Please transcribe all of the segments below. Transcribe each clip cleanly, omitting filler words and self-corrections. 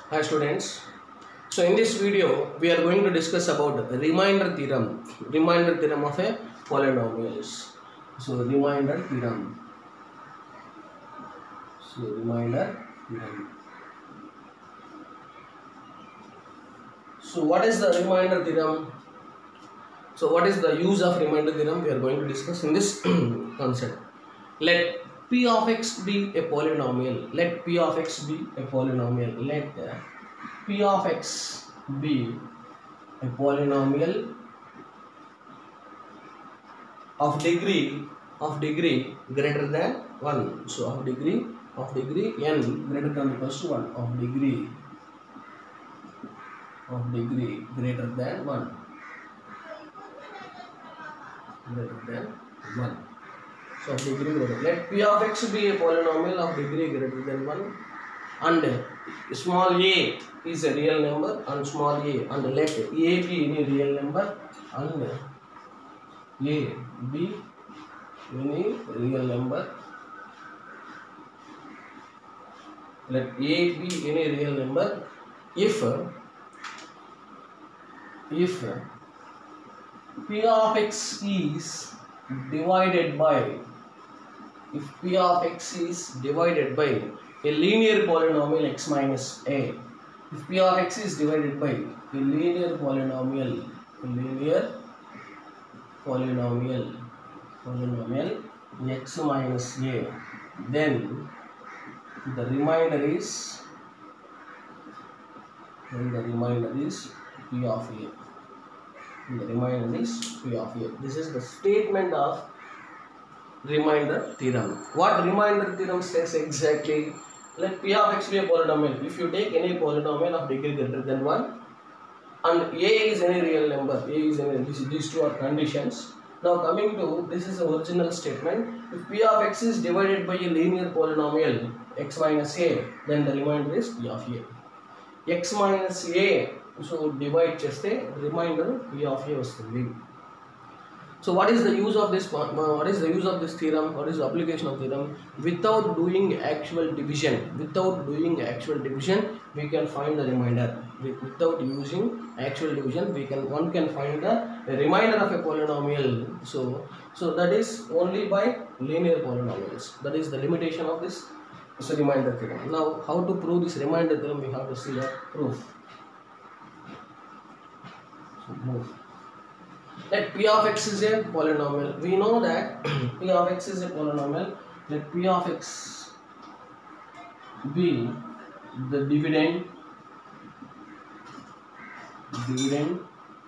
Hi students. So in this video we are going to discuss about the remainder theorem of a polynomials. So remainder theorem. So what is the remainder theorem? So what is the use of remainder theorem? We are going to discuss in this concept. Let P of x be a polynomial. Let P of x be a polynomial. Let P of x be a polynomial of degree greater than 1. So of degree n greater than or equals to 1. Of degree greater than 1. So of degree greater. Let P of x be a polynomial of degree greater than 1 and small a is a real number and small a, and let a be any real number and a be any real number. Let a be any real number if P of x is divided by a linear polynomial x minus a. If P of x is divided by a linear polynomial x minus a, then the remainder is P of a. This is the statement of remainder theorem. What remainder theorem says exactly? Let P of x be a polynomial. If you take any polynomial of degree greater than 1 and a is any real number, these two are conditions. Now coming to, this is the original statement. If P of x is divided by a linear polynomial x minus a, then the remainder is P of a. X minus a, so divide cheste remainder P of a vastundi. So what is the use of this theorem? What is the application of theorem? Without doing actual division, we can find the remainder. Without using actual division, one can find the remainder of a polynomial. So that is only by linear polynomials. That is the limitation of this remainder theorem. Now how to prove this remainder theorem? We have to see the proof. So move. Let P of x is a polynomial. We know that P of x is a polynomial. Let P of x be the dividend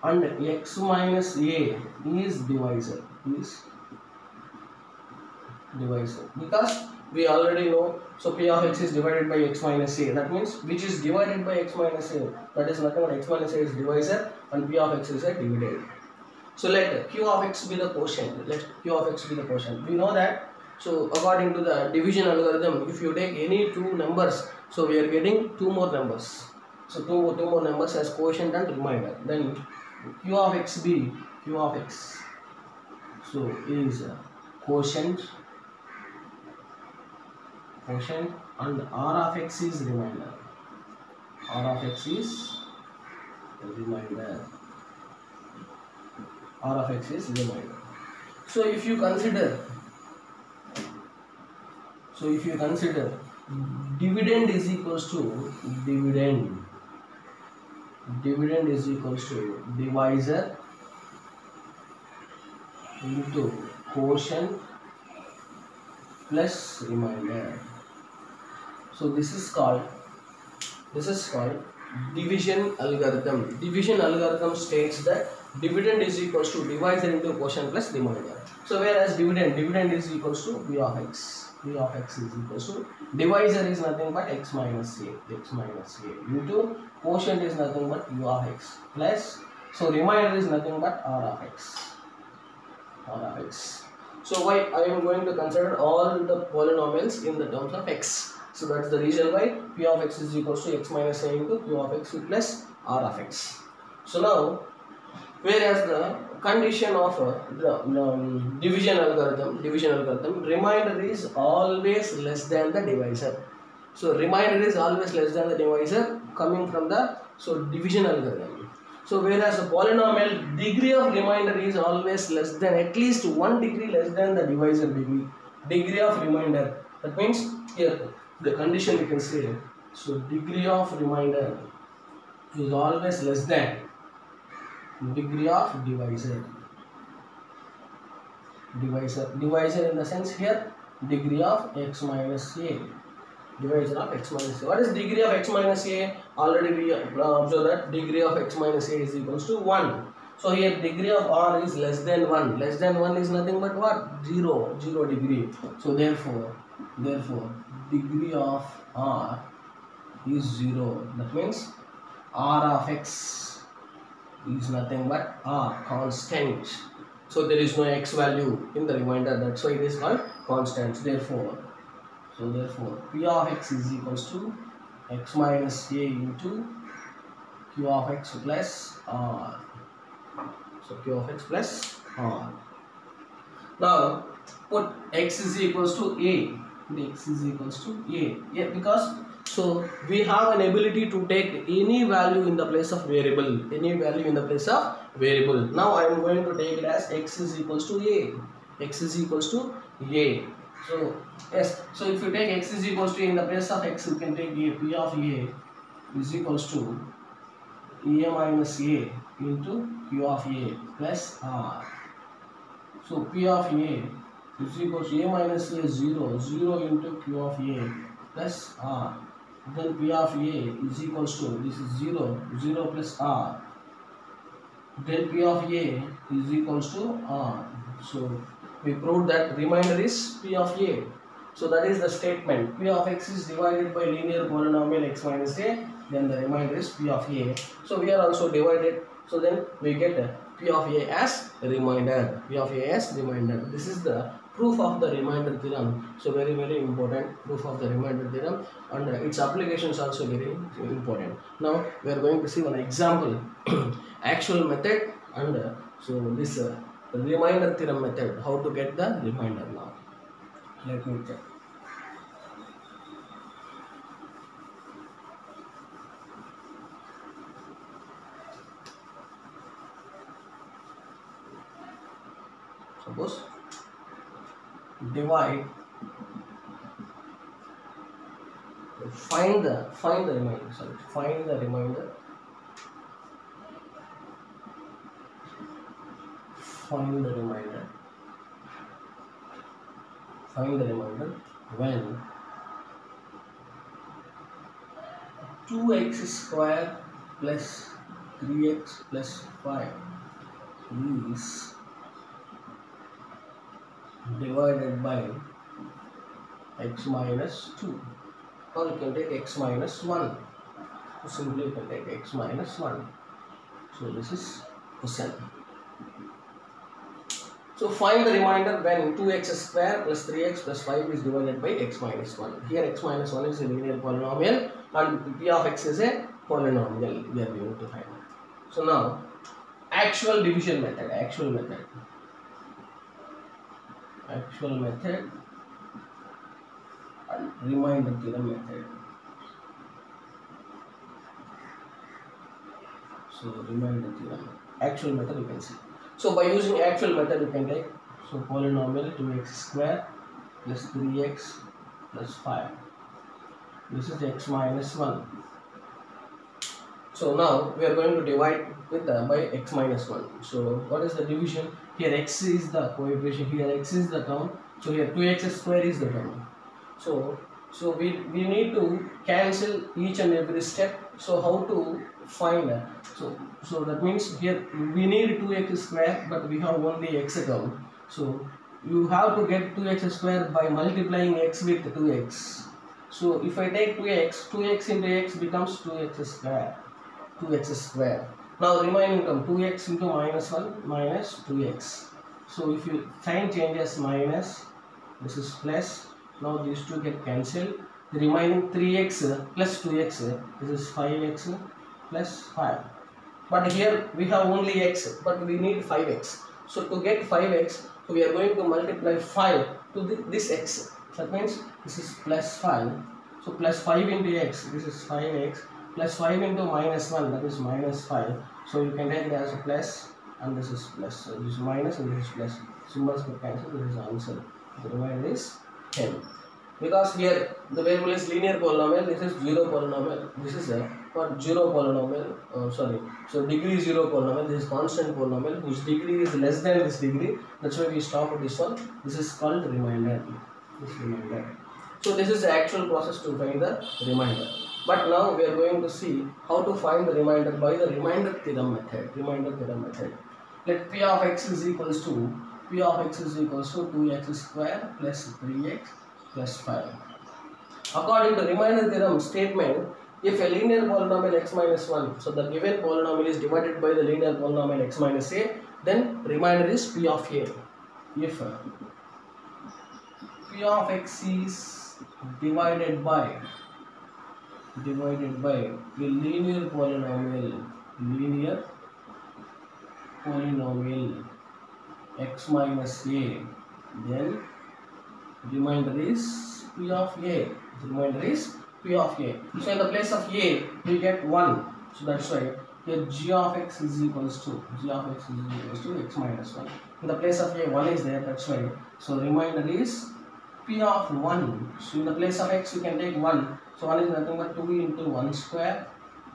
and x minus a is divisor. Because we already know, so P of x is divided by x minus a. That means which is divided by x minus a. That is nothing but x minus a is divisor and P of x is a dividend. So let Q of x be the quotient. We know that. So according to the division algorithm, if you take any two numbers, so we are getting two more numbers. So two more numbers as quotient and remainder. Then Q of x be so is quotient and R of x is remainder. R of x is remainder. So if you consider dividend is equals to divisor into quotient plus remainder. So this is called division algorithm. Division algorithm states that dividend is equals to divisor into quotient plus remainder. So whereas dividend is equals to P of x. P of x is equals to divisor is nothing but x minus a into quotient is nothing but U of x plus, so remainder is nothing but R of x. So why I am going to consider all the polynomials in the terms of x. So that's the reason why P of x is equals to x minus a into Q of x plus R of x. So now, whereas the condition of the division algorithm, remainder is always less than the divisor. So remainder is always less than the divisor coming from the division algorithm. So whereas a polynomial degree of remainder is always less than at least 1 degree less than the divisor degree. Degree of remainder. That means here the condition we can say. So degree of remainder is always less than degree of divisor. Divisor in the sense here degree of x minus a. Divisor of x minus a. What is degree of x minus a? Already we observe that degree of x minus a is equals to 1. So here degree of r is less than 1. Less than 1 is nothing but what? 0 degree. So therefore degree of r is 0. That means r of x is nothing but r, constant. So there is no x value in the remainder. That's why it is called constant. Therefore P of x is equals to x minus a into Q of x plus r. So Q of x plus r. Now put x is equals to a. X is equals to a. Yeah, because so we have an ability to take any value in the place of variable. Any value in the place of variable. Now I am going to take it as x is equals to a. X is equals to a. So yes, so if you take x is equals to a in the place of x, you can take a. P of a is equals to a minus a into q of a plus r. So P of a is equals to a minus a 0 into q of a plus r. Then P of a is equals to, this is 0 plus r. Then P of a is equals to r. So we proved that remainder is P of a. So that is the statement. P of x is divided by linear polynomial x minus a. Then the remainder is P of a. So we are also divided. So then we get P of a as remainder. P of a as remainder. This is the proof of the remainder theorem. So very important proof of the remainder theorem, and its application is also very important. Now we are going to see one example, actual method, and so this remainder theorem method, how to get the remainder. Now let me check. Suppose divide, find the remainder. Sorry, find the remainder. Find the remainder. Find the remainder when 2x square plus 3x plus 5 is divided by x minus 2, or you can take x minus 1. So simply you can take x minus 1. So this is question. So find the remainder when 2x square plus 3x plus 5 is divided by x minus 1. Here x minus 1 is a linear polynomial and p of x is a polynomial we are going to find. So now actual division method, actual method and remainder theorem method. So remainder theorem, actual method you can see. So by using actual method you can take, so polynomial 2x square plus 3x plus 5. This is x minus 1. So now we are going to divide with by x minus 1. So what is the division? Here x is the coefficient, here x is the term. So here 2x square is the term. So we need to cancel each and every step. So how to find? So that means here we need 2x square, but we have only x term. So you have to get 2x square by multiplying x with 2x. So if I take 2x into x becomes 2x square. 2x square. Now remaining term 2x into minus 1 minus 2x. So if you sign changes minus, this is plus. Now these two get cancelled. The remaining 3x plus 2x, this is 5x plus 5. But here we have only x, but we need 5x. So to get 5x, so we are going to multiply 5 to this x. That means this is plus 5 So plus 5 into x, this is 5x, plus 5 into minus 1, that is minus 5. So you can take it as a plus and this is plus. So this is minus and this is plus. Symbols get cancelled, this is the answer. The remainder is 10. Because here the variable is linear polynomial, this is 0 polynomial, this is a what 0 polynomial, so degree 0 polynomial, this is constant polynomial whose degree is less than this degree, that's why we stop at this one. This is called remainder. So this is the actual process to find the remainder. But now we are going to see how to find the remainder by the remainder theorem method. Let P of x is equals to 2x square plus 3x plus 5. According to remainder theorem statement, if a linear polynomial x minus 1, so the given polynomial is divided by the linear polynomial x minus a, then remainder is P of a. If P of x is divided by the linear polynomial x minus a, then remainder is P of a. So in the place of a we get 1. So that's why here g of x is equals to x minus 1. In the place of a 1 is there, that's why. So remainder is P of 1. So in the place of x we can take 1. So 1 is nothing but 2 into 1 square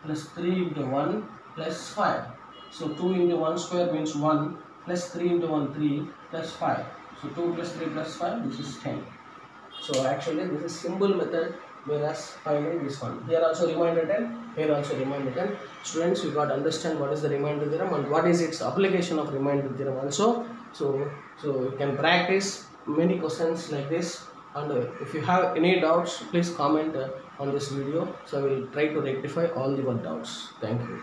plus 3 into 1 plus 5. So 2 into 1 square means 1 plus 3 into 1 3 plus 5. So 2 plus 3 plus 5, this is 10. So actually this is simple method, whereas finding this one. Here also remainder 10, here also remainder 10. Students, you got to understand what is the remainder theorem and what is its application of remainder theorem also. So you can practice many questions like this, and if you have any doubts, please comment on this video. So I will try to rectify all your doubts. Thank you.